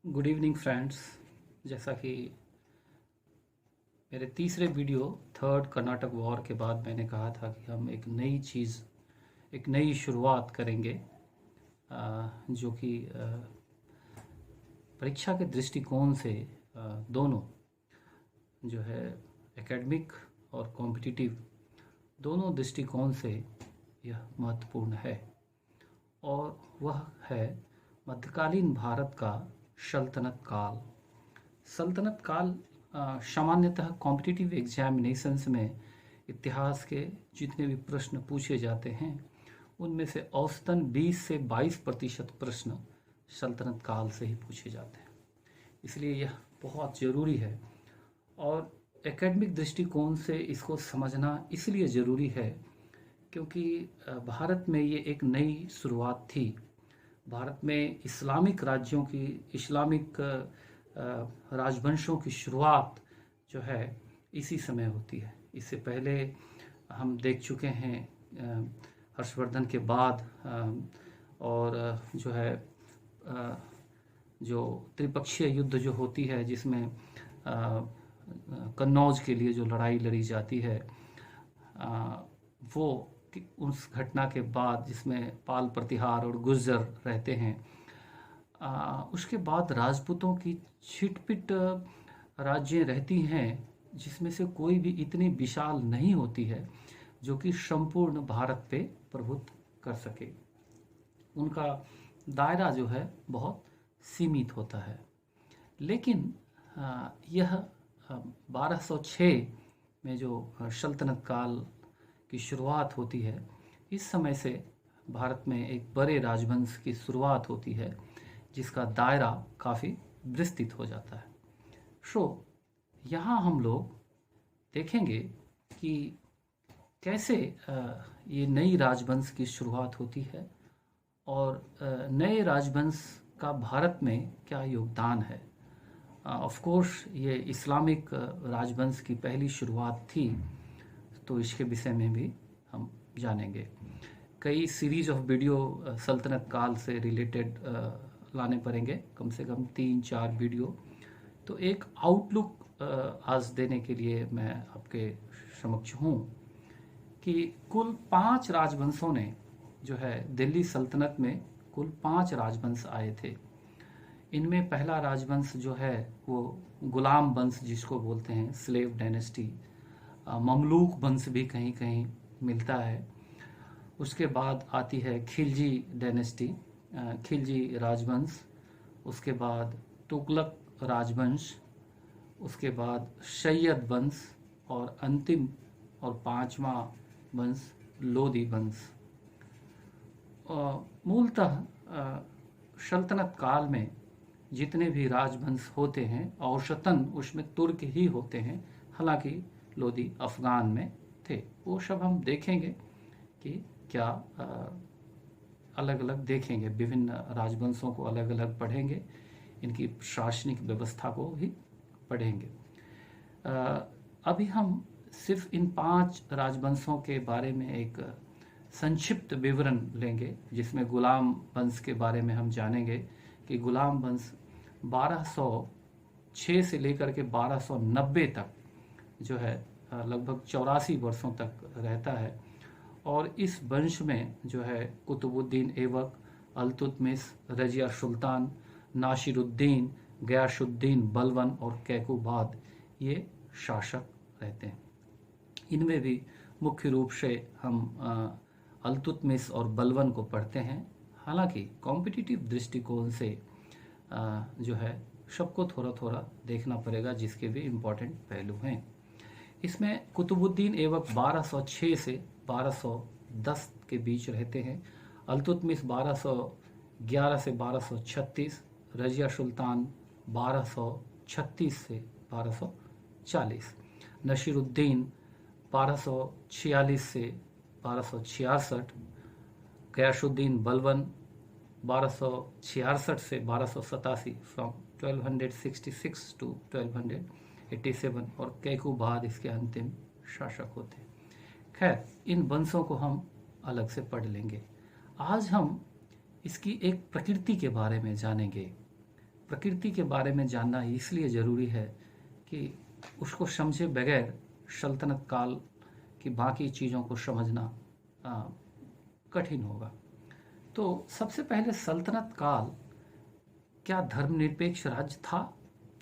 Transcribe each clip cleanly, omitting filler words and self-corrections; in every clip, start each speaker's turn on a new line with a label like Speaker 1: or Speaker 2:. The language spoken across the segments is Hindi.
Speaker 1: Good evening friends. जैसा कि मेरे तीसरे वीडियो थर्ड कर्नाटक वॉर के बाद मैंने कहा था कि हम एक नई चीज़, एक नई शुरुआत करेंगे, जो कि परीक्षा के दृष्टिकोण से दोनों जो है एकेडमिक और कॉम्पिटिटिव दोनों दृष्टिकोण से यह महत्वपूर्ण है। और वह है मध्यकालीन भारत का सल्तनत काल। सल्तनत काल सामान्यतः कॉम्पिटिटिव एग्जामिनेशंस में इतिहास के जितने भी प्रश्न पूछे जाते हैं उनमें से औसतन 20 से 22% प्रश्न सल्तनत काल से ही पूछे जाते हैं। इसलिए यह बहुत ज़रूरी है और एकेडमिक दृष्टिकोण से इसको समझना इसलिए ज़रूरी है क्योंकि भारत में ये एक नई शुरुआत थी। भारत में इस्लामिक राज्यों की, इस्लामिक राजवंशों की शुरुआत जो है इसी समय होती है। इससे पहले हम देख चुके हैं हर्षवर्धन के बाद, और जो है जो त्रिपक्षीय युद्ध जो होती है जिसमें कन्नौज के लिए जो लड़ाई लड़ी जाती है, वो उस घटना के बाद जिसमें पाल प्रतिहार और गुर्जर रहते हैं, उसके बाद राजपूतों की छिटपिट राज्य रहती हैं जिसमें से कोई भी इतनी विशाल नहीं होती है जो कि संपूर्ण भारत पे प्रभुत्व कर सके। उनका दायरा जो है बहुत सीमित होता है। लेकिन यह 1206 में जो सल्तनत काल की शुरुआत होती है, इस समय से भारत में एक बड़े राजवंश की शुरुआत होती है जिसका दायरा काफ़ी विस्तृत हो जाता है। यहाँ हम लोग देखेंगे कि कैसे ये नई राजवंश की शुरुआत होती है और नए राजवंश का भारत में क्या योगदान है। ऑफ कोर्स ये इस्लामिक राजवंश की पहली शुरुआत थी, तो इसके विषय में भी हम जानेंगे। कई सीरीज ऑफ वीडियो सल्तनत काल से रिलेटेड लाने पड़ेंगे, कम से कम 3-4 वीडियो। तो एक आउटलुक आज देने के लिए मैं आपके समक्ष हूँ कि कुल 5 राजवंशों ने जो है दिल्ली सल्तनत में कुल 5 राजवंश आए थे। इनमें पहला राजवंश जो है वो गुलाम वंश जिसको बोलते हैं, स्लेव डायनेस्टी, ममलूक वंश भी कहीं कहीं मिलता है। उसके बाद आती है खिलजी डायनेस्टी, खिलजी राजवंश। उसके बाद तुगलक राजवंश, उसके बाद सैयद वंश और अंतिम और 5वां वंश लोदी वंश। मूलतः सल्तनत काल में जितने भी राजवंश होते हैं औसतन उसमें तुर्क ही होते हैं, हालांकि लोदी अफगान में थे। वो सब हम देखेंगे कि क्या अलग अलग देखेंगे, विभिन्न राजवंशों को अलग अलग पढ़ेंगे, इनकी प्रशासनिक व्यवस्था को भी पढ़ेंगे। अभी हम सिर्फ इन 5 राजवंशों के बारे में एक संक्षिप्त विवरण लेंगे, जिसमें गुलाम वंश के बारे में हम जानेंगे कि गुलाम वंश 1206 से लेकर के 1290 तक जो है लगभग 84 वर्षों तक रहता है। और इस वंश में जो है कुतुबुद्दीन ऐबक, अल्तुतमिश, रजिया सुल्तान, नासिरुद्दीन, गयासुद्दीन बलवन और कैकुबाद ये शासक रहते हैं। इनमें भी मुख्य रूप से हम अल्तुतमिश और बलवन को पढ़ते हैं। हालांकि कॉम्पिटिटिव दृष्टिकोण से जो है सबको थोड़ा थोड़ा देखना पड़ेगा, जिसके भी इम्पोर्टेंट पहलू हैं। इसमें कुतुबुद्दीन ऐबक 1206 से 1210 के बीच रहते हैं। अल्तुतमिश 1211 से 1236, रजिया सुल्तान 1236 से 1240, नसीरुद्दीन 1246 से 1266, गयासुद्दीन बलवन 1266 से 1287, फ्रॉम 1266 टू 1287, और कैकुबाद इसके अंतिम शासक होते हैं। खैर, इन वंशों को हम अलग से पढ़ लेंगे। आज हम इसकी एक प्रकृति के बारे में जानेंगे। प्रकृति के बारे में जानना इसलिए ज़रूरी है कि उसको समझे बगैर सल्तनत काल की बाकी चीज़ों को समझना कठिन होगा। तो सबसे पहले सल्तनत काल क्या धर्मनिरपेक्ष राज्य था?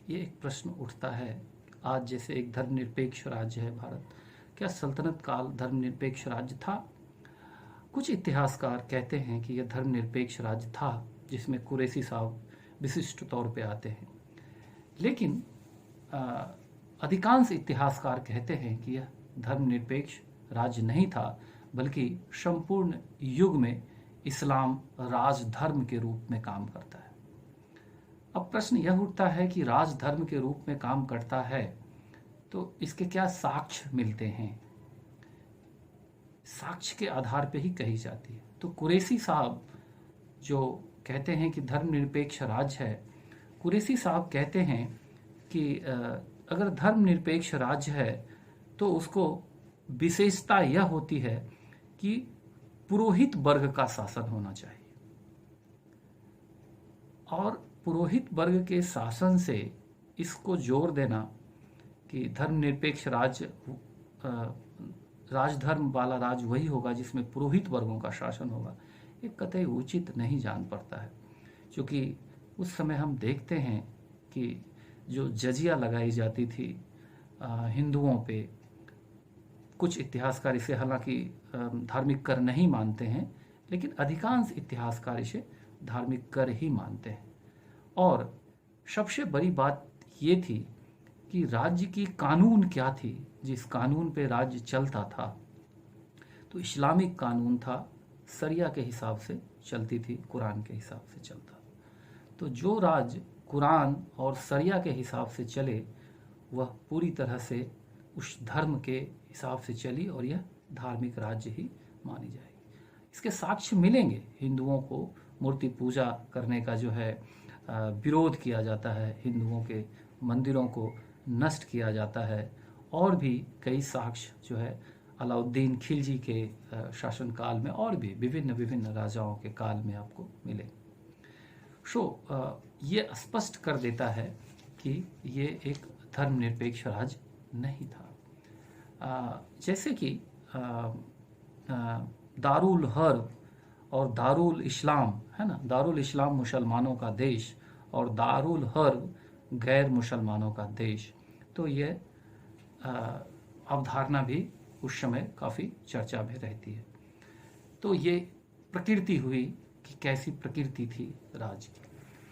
Speaker 1: ये एक प्रश्न उठता है। आज जैसे एक धर्मनिरपेक्ष राज्य है भारत, क्या सल्तनत काल धर्मनिरपेक्ष राज्य था? कुछ इतिहासकार कहते हैं कि यह धर्मनिरपेक्ष राज्य था, जिसमें कुरैशी साहब विशिष्ट तौर पे आते हैं। लेकिन अधिकांश इतिहासकार कहते हैं कि यह धर्मनिरपेक्ष राज्य नहीं था, बल्कि संपूर्ण युग में इस्लाम राजधर्म के रूप में काम करता है। अब प्रश्न यह उठता है कि राजधर्म के रूप में काम करता है तो इसके क्या साक्ष्य मिलते हैं? साक्ष्य के आधार पर ही कही जाती है। तो कुरैशी साहब जो कहते हैं कि धर्मनिरपेक्ष राज्य है, कुरैशी साहब कहते हैं कि अगर धर्मनिरपेक्ष राज्य है तो उसको विशेषता यह होती है कि पुरोहित वर्ग का शासन होना चाहिए, और पुरोहित वर्ग के शासन से इसको जोड़ देना कि धर्मनिरपेक्ष राज्य राजधर्म वाला राज्य वही होगा जिसमें पुरोहित वर्गों का शासन होगा, ये कतई उचित नहीं जान पड़ता है। क्योंकि उस समय हम देखते हैं कि जो जजिया लगाई जाती थी हिंदुओं पे, कुछ इतिहासकार इसे हालांकि धार्मिक कर नहीं मानते हैं, लेकिन अधिकांश इतिहासकार इसे धार्मिक कर ही मानते हैं। और सबसे बड़ी बात ये थी कि राज्य की कानून क्या थी, जिस कानून पे राज्य चलता था, तो इस्लामिक कानून था, शरिया के हिसाब से चलती थी, कुरान के हिसाब से चलता। तो जो राज्य कुरान और शरिया के हिसाब से चले वह पूरी तरह से उस धर्म के हिसाब से चली और यह धार्मिक राज्य ही मानी जाएगी। इसके साक्ष्य मिलेंगे। हिंदुओं को मूर्ति पूजा करने का जो है विरोध किया जाता है, हिंदुओं के मंदिरों को नष्ट किया जाता है, और भी कई साक्ष्य जो है अलाउद्दीन खिलजी के शासनकाल में और भी विभिन्न विभिन्न राजाओं के काल में आपको मिले। ये स्पष्ट कर देता है कि ये एक धर्मनिरपेक्ष राज्य नहीं था। जैसे कि दारुल हर्ब और दारुल इस्लाम है ना, दारुल इस्लाम मुसलमानों का देश और दारुल हर्ब गैर मुसलमानों का देश, तो ये अवधारणा भी उस समय काफ़ी चर्चा में रहती है। तो ये प्रकृति हुई कि कैसी प्रकृति थी राज्य की।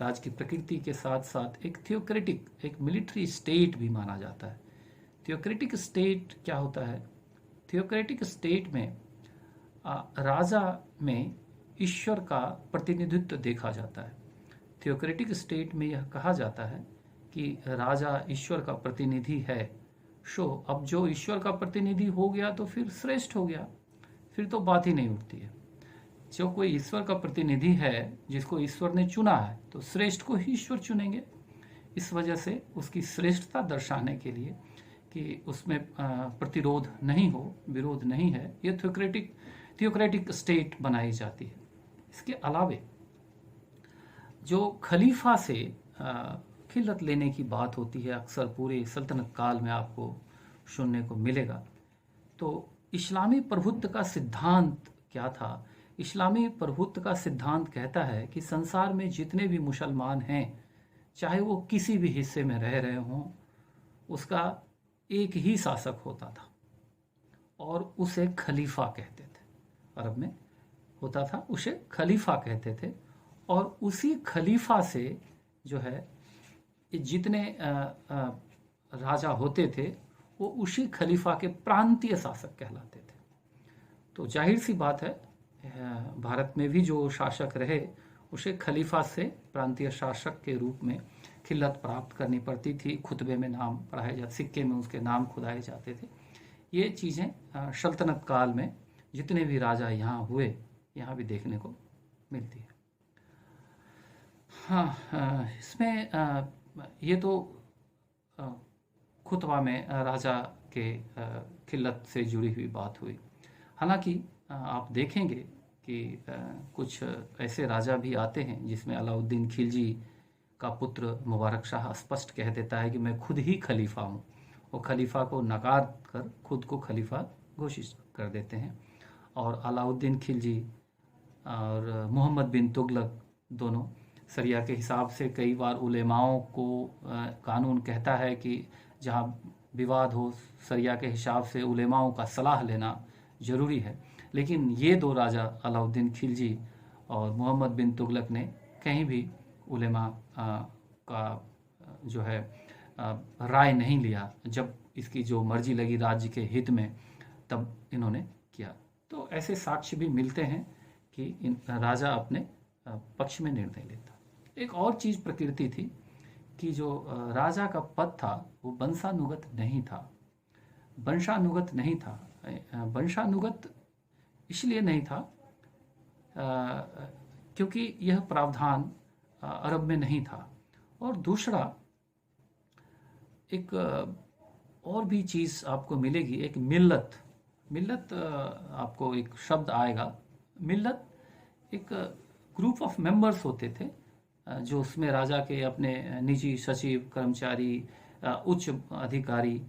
Speaker 1: राज्य की प्रकृति के साथ साथ एक थियोक्रेटिक, एक मिलिट्री स्टेट भी माना जाता है। थियोक्रेटिक स्टेट क्या होता है? थियोक्रेटिक स्टेट में राजा में ईश्वर का प्रतिनिधित्व देखा जाता है। थियोक्रेटिक स्टेट में यह कहा जाता है कि राजा ईश्वर का प्रतिनिधि है। अब जो ईश्वर का प्रतिनिधि हो गया तो फिर श्रेष्ठ हो गया, फिर तो बात ही नहीं उठती है। जो कोई ईश्वर का प्रतिनिधि है, जिसको ईश्वर ने चुना है, तो श्रेष्ठ को ही ईश्वर चुनेंगे। इस वजह से उसकी श्रेष्ठता दर्शाने के लिए कि उसमें प्रतिरोध नहीं हो, विरोध नहीं है, ये थियोक्रेटिक स्टेट बनाई जाती है। इसके अलावे जो खलीफा से खिलत लेने की बात होती है, अक्सर पूरे सल्तनत काल में आपको सुनने को मिलेगा। तो इस्लामी प्रभुत्व का सिद्धांत क्या था? इस्लामी प्रभुत्व का सिद्धांत कहता है कि संसार में जितने भी मुसलमान हैं, चाहे वो किसी भी हिस्से में रह रहे हों, उसका एक ही शासक होता था और उसे खलीफा कहते थे। अरब में होता था, उसे खलीफा कहते थे। और उसी खलीफा से जो है जितने राजा होते थे वो उसी खलीफा के प्रांतीय शासक कहलाते थे। तो जाहिर सी बात है, भारत में भी जो शासक रहे उसे खलीफा से प्रांतीय शासक के रूप में खिल्लत प्राप्त करनी पड़ती थी। खुतबे में नाम पढ़ाए जाते, सिक्के में उसके नाम खुदाए जाते थे। ये चीज़ें सल्तनत काल में जितने भी राजा यहाँ हुए, यहाँ भी देखने को मिलती है। हाँ, इसमें ये तो खुतबा में राजा के खिल्लत से जुड़ी हुई बात हुई। हालांकि आप देखेंगे कि कुछ ऐसे राजा भी आते हैं जिसमें अलाउद्दीन खिलजी का पुत्र मुबारक शाह स्पष्ट कह देता है कि मैं खुद ही खलीफा हूँ। वो खलीफा को नकार कर खुद को खलीफा घोषित कर देते हैं। और अलाउद्दीन खिलजी और मोहम्मद बिन तुगलक दोनों शरिया के हिसाब से, कई बार उलेमाओं को कानून कहता है कि जहाँ विवाद हो शरिया के हिसाब से उलेमाओं का सलाह लेना ज़रूरी है, लेकिन ये दो राजा अलाउद्दीन खिलजी और मोहम्मद बिन तुगलक ने कहीं भी उलेमा का जो है राय नहीं लिया। जब इसकी जो मर्जी लगी राज्य के हित में तब इन्होंने किया। तो ऐसे साक्ष्य भी मिलते हैं कि इन राजा अपने पक्ष में निर्णय लेता। एक और चीज़ प्रकृति थी कि जो राजा का पद था वो वंशानुगत नहीं था। वंशानुगत नहीं था। वंशानुगत इसलिए नहीं था क्योंकि यह प्रावधान अरब में नहीं था। और दूसरा एक और भी चीज़ आपको मिलेगी, एक मिल्लत। मिल्लत आपको एक शब्द आएगा। मिल्लत एक ग्रुप ऑफ मेंबर्स होते थे जो उसमें राजा के अपने निजी सचिव, कर्मचारी, उच्च अधिकारी,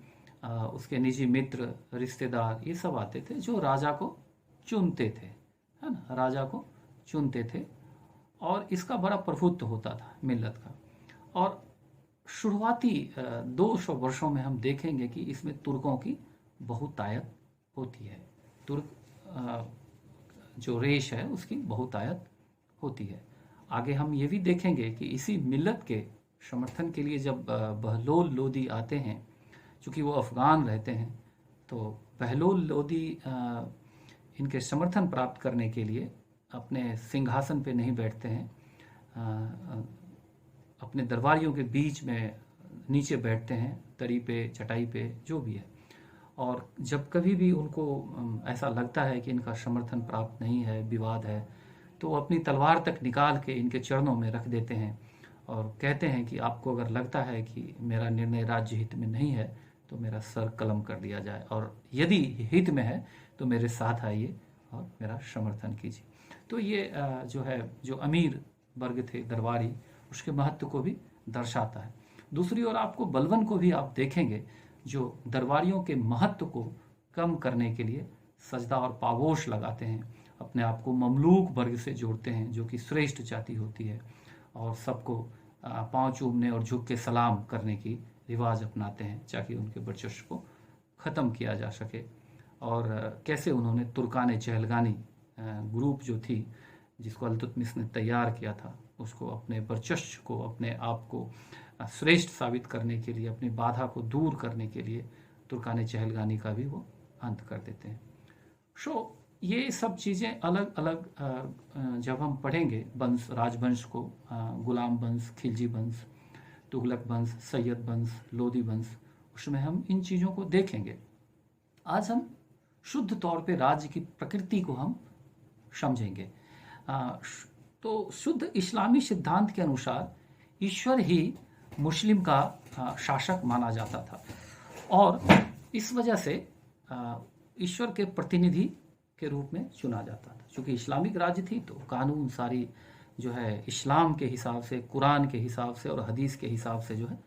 Speaker 1: उसके निजी मित्र, रिश्तेदार, ये सब आते थे जो राजा को चुनते थे, है ना, राजा को चुनते थे। और इसका बड़ा प्रभुत्व होता था मिल्लत का। और शुरुआती 200 वर्षों में हम देखेंगे कि इसमें तुर्कों की बहुतायत होती है। तुर्क जो रेश है उसकी बहुतायत होती है। आगे हम ये भी देखेंगे कि इसी मिल्लत के समर्थन के लिए जब बहलोल लोदी आते हैं, चूँकि वो अफ़गान रहते हैं, तो बहलोल लोदी इनके समर्थन प्राप्त करने के लिए अपने सिंहासन पे नहीं बैठते हैं, अपने दरबारियों के बीच में नीचे बैठते हैं, तरी पे, चटाई पे, जो भी है। और जब कभी भी उनको ऐसा लगता है कि इनका समर्थन प्राप्त नहीं है, विवाद है, तो वो अपनी तलवार तक निकाल के इनके चरणों में रख देते हैं और कहते हैं कि आपको अगर लगता है कि मेरा निर्णय राज्य हित में नहीं है तो मेरा सर कलम कर दिया जाए, और यदि हित में है तो मेरे साथ आइए और मेरा समर्थन कीजिए। तो ये जो है, जो अमीर वर्ग थे दरबारी, उसके महत्व को भी दर्शाता है। दूसरी ओर आपको बलवन को भी आप देखेंगे जो दरबारियों के महत्व को कम करने के लिए सजदा और पागोश लगाते हैं, अपने आप को ममलूक वर्ग से जोड़ते हैं जो कि श्रेष्ठ जाति होती है, और सबको पांव चूमने और झुक के सलाम करने की रिवाज अपनाते हैं ताकि उनके वर्चस्व को ख़त्म किया जा सके। और कैसे उन्होंने तुर्कान चहलगानी ग्रुप जो थी, जिसको अल्तुतमिश ने तैयार किया था, उसको अपने वर्चस्व को, अपने आप को श्रेष्ठ साबित करने के लिए, अपनी बाधा को दूर करने के लिए तुर्कान चहलगानी का भी वो अंत कर देते हैं। सो ये सब चीज़ें अलग अलग जब हम पढ़ेंगे वंश, राजवंश को, गुलाम वंश, खिलजी वंश, तुगलक वंश, सैयद वंश, लोदी वंश, उसमें हम इन चीज़ों को देखेंगे। आज हम शुद्ध तौर पे राज्य की प्रकृति को हम समझेंगे। तो शुद्ध इस्लामी सिद्धांत के अनुसार ईश्वर ही मुस्लिम का शासक माना जाता था, और इस वजह से ईश्वर के प्रतिनिधि के रूप में चुना जाता था। क्योंकि इस्लामिक राज्य थी तो कानून सारी जो है इस्लाम के हिसाब से, कुरान के हिसाब से और हदीस के हिसाब से जो है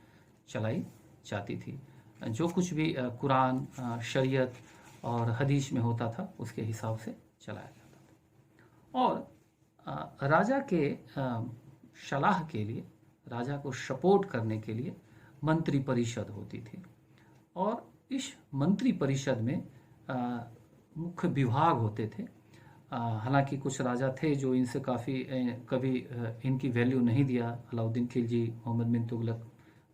Speaker 1: चलाई जाती थी। जो कुछ भी कुरान, शरीयत और हदीस में होता था उसके हिसाब से चलाया जाता था। और राजा के सलाह के लिए, राजा को सपोर्ट करने के लिए मंत्री परिषद होती थी, और इस मंत्री परिषद में मुख्य विभाग होते थे। हालांकि कुछ राजा थे जो इनसे कभी इनकी वैल्यू नहीं दिया। अलाउद्दीन खिलजी, मोहम्मद बिन तुगलक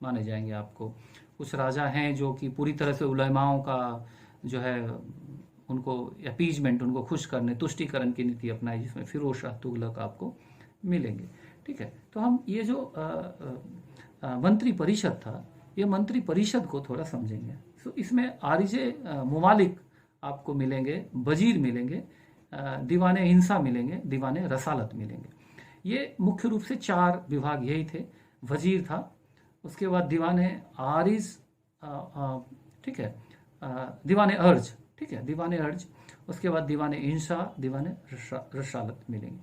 Speaker 1: माने जाएंगे आपको। कुछ राजा हैं जो कि पूरी तरह से उलेमाओं का जो है उनको अपीजमेंट, उनको खुश करने, तुष्टिकरण की नीति अपनाई, जिसमें फिरोज शाह तुगलक आपको मिलेंगे। ठीक है, तो हम ये जो मंत्री परिषद था, ये मंत्री परिषद को थोड़ा समझेंगे। तो इसमें आरिजे मुमालिक आपको मिलेंगे, वजीर मिलेंगे, दीवाने हिंसा मिलेंगे, दीवाने रसालत मिलेंगे। ये मुख्य रूप से 4 विभाग यही थे। वजीर था, उसके बाद दीवाने आरिज, ठीक है, दीवाने अर्ज, ठीक है, दीवाने अर्ज, उसके बाद दीवाने हिंसा, दीवाने रसालत मिलेंगे।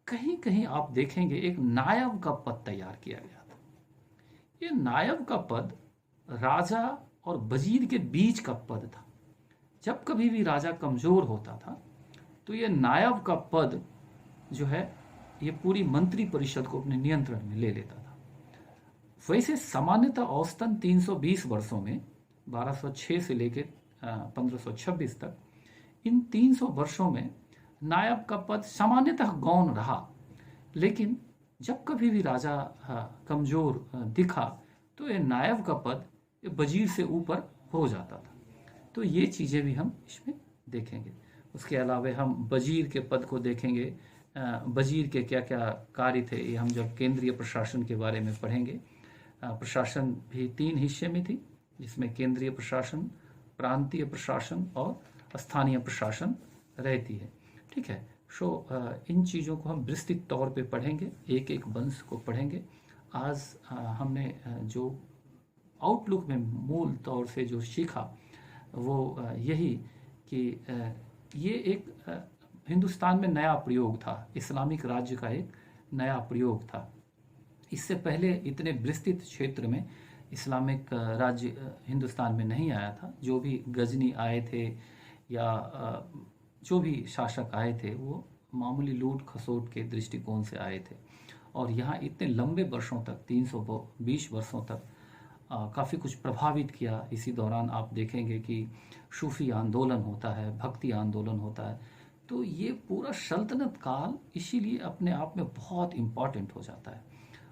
Speaker 1: कहीं कहीं आप देखेंगे एक नायब का पद तैयार किया गया था। ये नायब का पद राजा और वजीर के बीच का पद था। जब कभी भी राजा कमजोर होता था तो ये नायब का पद जो है ये पूरी मंत्री परिषद को अपने नियंत्रण में ले लेता था। वैसे सामान्यतः औसतन 320 वर्षों में 1206 से लेकर 1526 तक, इन 300 वर्षों में नायब का पद सामान्यतः गौण रहा। लेकिन जब कभी भी राजा कमजोर दिखा तो ये नायब का पद ये वजीर से ऊपर हो जाता था। तो ये चीज़ें भी हम इसमें देखेंगे। उसके अलावा हम वजीर के पद को देखेंगे। वजीर के क्या क्या कार्य थे ये हम जब केंद्रीय प्रशासन के बारे में पढ़ेंगे। प्रशासन भी 3 हिस्से में थी, जिसमें केंद्रीय प्रशासन, प्रांतीय प्रशासन और स्थानीय प्रशासन रहती है। ठीक है। इन चीज़ों को हम विस्तृत तौर पे पढ़ेंगे, एक एक वंश को पढ़ेंगे। आज हमने जो आउटलुक में मूल तौर से जो सीखा वो यही कि ये एक हिंदुस्तान में नया प्रयोग था, इस्लामिक राज्य का एक नया प्रयोग था। इससे पहले इतने विस्तृत क्षेत्र में इस्लामिक राज्य हिंदुस्तान में नहीं आया था। जो भी गजनी आए थे या जो भी शासक आए थे वो मामूली लूट खसोट के दृष्टिकोण से आए थे, और यहाँ इतने लंबे वर्षों तक 320 वर्षों तक काफ़ी कुछ प्रभावित किया। इसी दौरान आप देखेंगे कि सूफी आंदोलन होता है, भक्ति आंदोलन होता है। तो ये पूरा सल्तनत काल इसीलिए अपने आप में बहुत इम्पॉर्टेंट हो जाता है,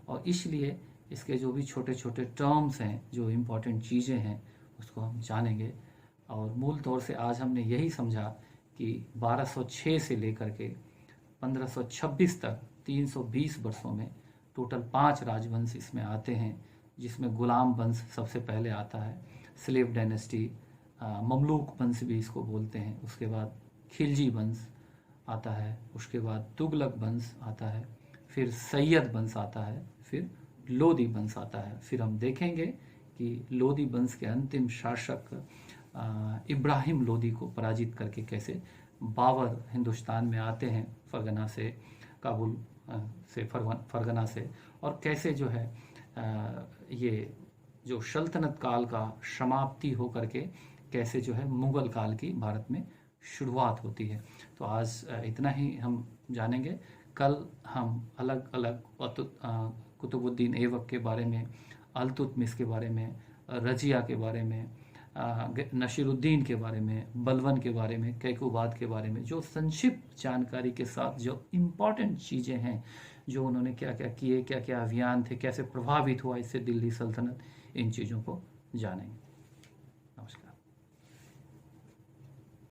Speaker 1: और इसलिए इसके जो भी छोटे छोटे टर्म्स हैं, जो इम्पॉर्टेंट चीज़ें हैं, उसको हम जानेंगे। और मूल तौर से आज हमने यही समझा कि 1206 से लेकर के 1526 तक 320 वर्षों में टोटल 5 राजवंश इसमें आते हैं, जिसमें गुलाम वंश सबसे पहले आता है, स्लेव डायनेस्टी, ममलूक वंश भी इसको बोलते हैं। उसके बाद खिलजी वंश आता है, उसके बाद तुगलक वंश आता है, फिर सैयद वंश आता है, फिर लोदी वंश आता है। फिर हम देखेंगे कि लोदी वंश के अंतिम शासक इब्राहिम लोदी को पराजित करके कैसे बाबर हिंदुस्तान में आते हैं, फरगना से, काबुल से, फरगना से, और कैसे जो है ये जो सल्तनत काल का समाप्ति हो करके कैसे जो है मुगल काल की भारत में शुरुआत होती है। तो आज इतना ही हम जानेंगे। कल हम अलग अलग कुतुबुद्दीन ऐबक के बारे में, अल्तुतमिश के बारे में, रजिया के बारे में, नसीरुद्दीन के बारे में, बलवन के बारे में, कैकुबाद के बारे में, जो संक्षिप्त जानकारी के साथ जो इम्पॉर्टेंट चीज़ें हैं, जो उन्होंने क्या क्या किए, क्या क्या अभियान थे, कैसे प्रभावित हुआ इससे दिल्ली सल्तनत, इन चीज़ों को जानेंगे।